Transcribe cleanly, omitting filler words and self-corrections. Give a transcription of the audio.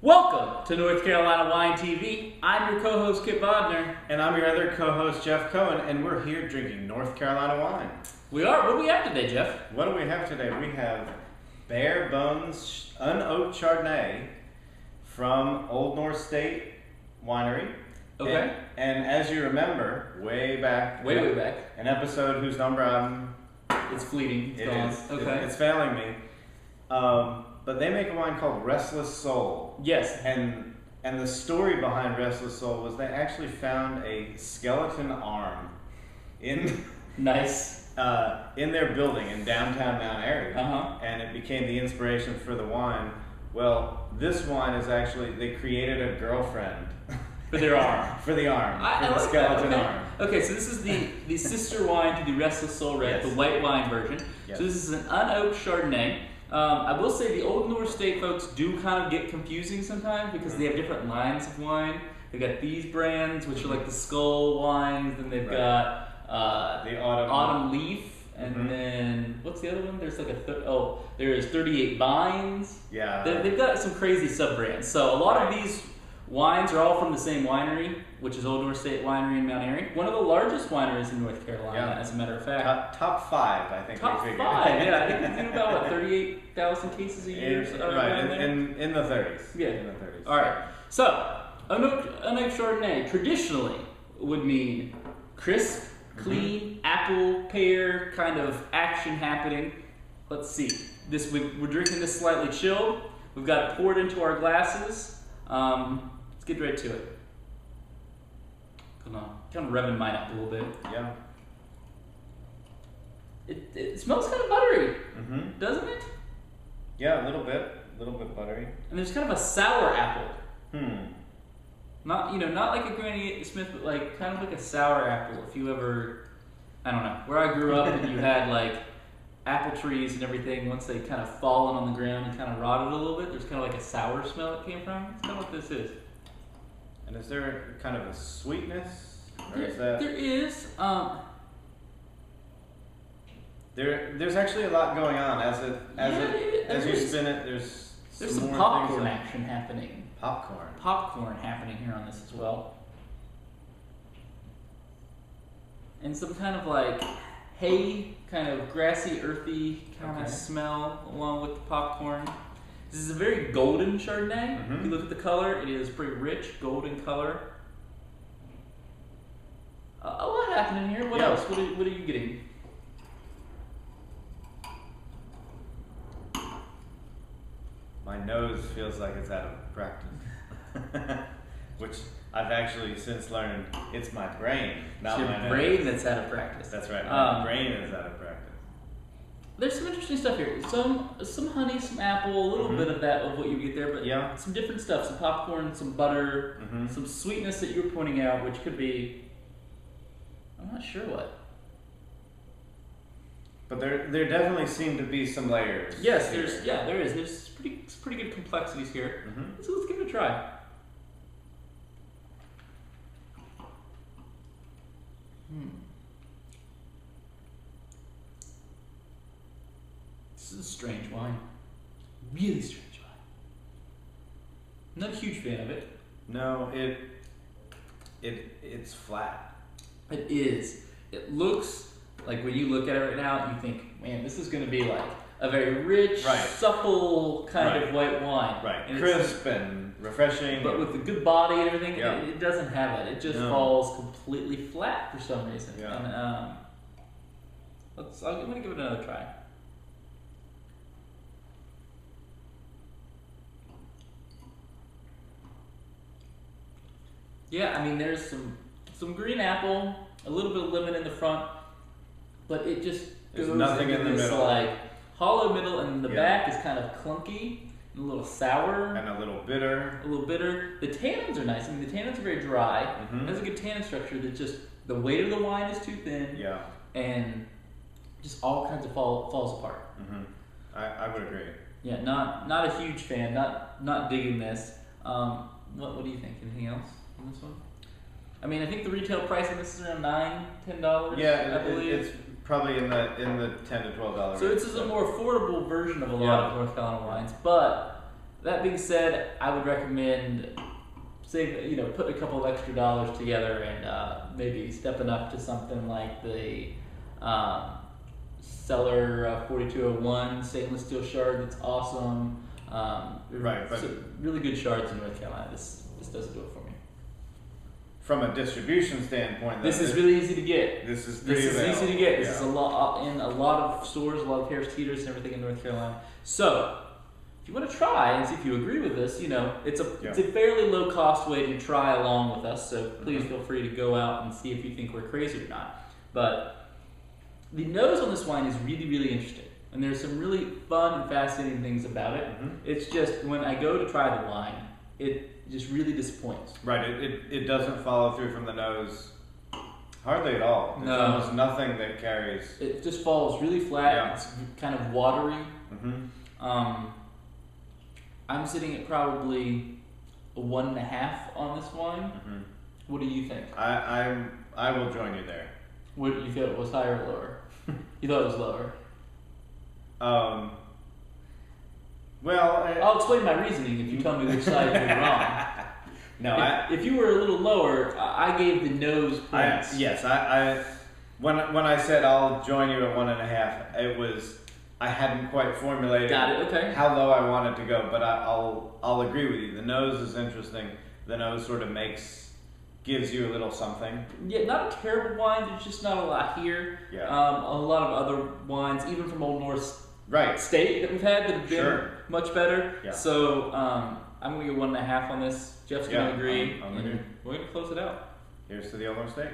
Welcome to North Carolina Wine TV. I'm your co-host Kip Bodner. And I'm your other co-host Jeff Cohen, and we're here drinking North Carolina wine. We are. What do we have today, Jeff? What do we have today? We have Barebones unoaked Chardonnay from Old North State Winery. Okay. And as you remember, way back, an episode whose number It's fleeting. It's it gone. is. Okay. It's failing me. But they make a wine called Restless Soul. Yes. And the story behind Restless Soul was they actually found a skeleton arm in Nice. in their building in downtown Mount Airy, and it became the inspiration for the wine. Well, this wine is actually, they created a girlfriend For their arm. for the arm, I for the like skeleton that. arm. Okay, so this is the sister wine to the Restless Soul Red, Yes. the white wine version. Yes. So this is an unoaked Chardonnay. I will say the Old North State folks do kind of get confusing sometimes because they have different lines of wine. They've got these brands, which are like the Skull wines, then they've got The Autumn Leaf, and then what's the other one? There's like there's 38 Vines. Yeah. They've got some crazy sub-brands. So a lot of these wines are all from the same winery, which is Old North State Winery in Mount Airy. One of the largest wineries in North Carolina, as a matter of fact. Top five, I think. Top we figured. five, yeah. I think they do about, 38,000 cases a year? In the 30s. Yeah. In the 30s. All right. So, unoaked Chardonnay traditionally would mean crisp, clean, apple, pear kind of action happening. Let's see. We're drinking this slightly chilled. We've got it poured into our glasses. Let's get right to it. Come on. Kind of revving mine up a little bit. Yeah. It smells kind of buttery, doesn't it? Yeah, a little bit buttery. And there's kind of a sour apple. Hmm. Not like a Granny Smith, but like kind of like a sour apple. If you ever, I don't know, where I grew up and you had like apple trees and everything, once they kind of fallen on the ground and kind of rotted a little bit, there's kind of like a sour smell that came from. It's kind of what this is. And is there kind of a sweetness? Or There is. There's actually a lot going on as you spin it. There's some more popcorn things action happening. Popcorn Happening here on this as well. And some kind of like hay, kind of grassy, earthy kind of smell along with the popcorn. This is a very golden Chardonnay. If you look at the color, it is pretty rich, golden color. A lot happening here. What else? What are you getting? My nose feels like it's out of practice, which I've actually since learned it's my brain, not it's my your nose. brain that's out of practice. That's right. My brain is out of practice. There's some interesting stuff here. Some honey, some apple, a little bit of that of what you get there, but some different stuff. Some popcorn, some butter, some sweetness that you're pointing out, which could be, I'm not sure what. But there definitely seem to be some layers. Yes, there is. There's pretty good complexities here. So let's give it a try. This is a strange wine. Really strange wine. Not a huge fan of it. No, it's flat. It is. It looks like when you look at it right now, you think, man, this is going to be like a very rich, supple kind of white wine. Right. And crisp and refreshing. But with the good body and everything, it doesn't have it. It just falls completely flat for some reason. Yeah. And I'm going to give it another try. Yeah, I mean, there's some green apple, a little bit of lemon in the front, but it just There's goes nothing into in the this middle. like hollow middle, and the back is kind of clunky and a little sour. And a little bitter. The tannins are nice. I mean, the tannins are very dry. It has a good tannin structure. That just the weight of the wine is too thin. Yeah. And just all kinds of falls apart. I would agree. Yeah, not a huge fan. Not digging this. What do you think? Anything else on this one? I mean, I think the retail price on this is around $9-10. Yeah, I believe it's probably in the $10 to $12. So it's a more affordable version of a lot of North Carolina wines, but That being said, I would recommend putting a couple of extra dollars together and maybe stepping up to something like the Cellar 4201 stainless steel shard. That's awesome. Right. So really good shards in North Carolina. This doesn't do it for me. From a distribution standpoint, this is really easy to get. This is easy to get. This is a lot in a lot of stores, a lot of Harris Teeters and everything in North Carolina. So, if you want to try and see if you agree with this, it's a fairly low cost way to try along with us. So please feel free to go out and see if you think we're crazy or not. But the nose on this wine is really, really interesting, and there's some really fun and fascinating things about it. It's just when I go to try the wine, it just really disappoints. Right. It doesn't follow through from the nose hardly at all. There's almost nothing that carries. It just falls really flat. Yeah. It's kind of watery. I'm sitting at probably a 1.5 on this wine. What do you think? I will join you there. What do you feel? It was higher or lower? You thought it was lower. Well, I'll explain my reasoning if you tell me which side you're wrong. No, if you were a little lower, I gave the nose points. When I said I'll join you at 1.5, it was I hadn't quite formulated how low I wanted to go, but I'll agree with you. The nose is interesting. The nose sort of gives you a little something. Yeah, not a terrible wine. There's just not a lot here. Yeah. A lot of other wines, even from Old North State that we've had that have been much better. Yeah. So I'm going to go 1.5 on this. Jeff's going to agree. I'm and we're going to close it out. Here's to the Old North State.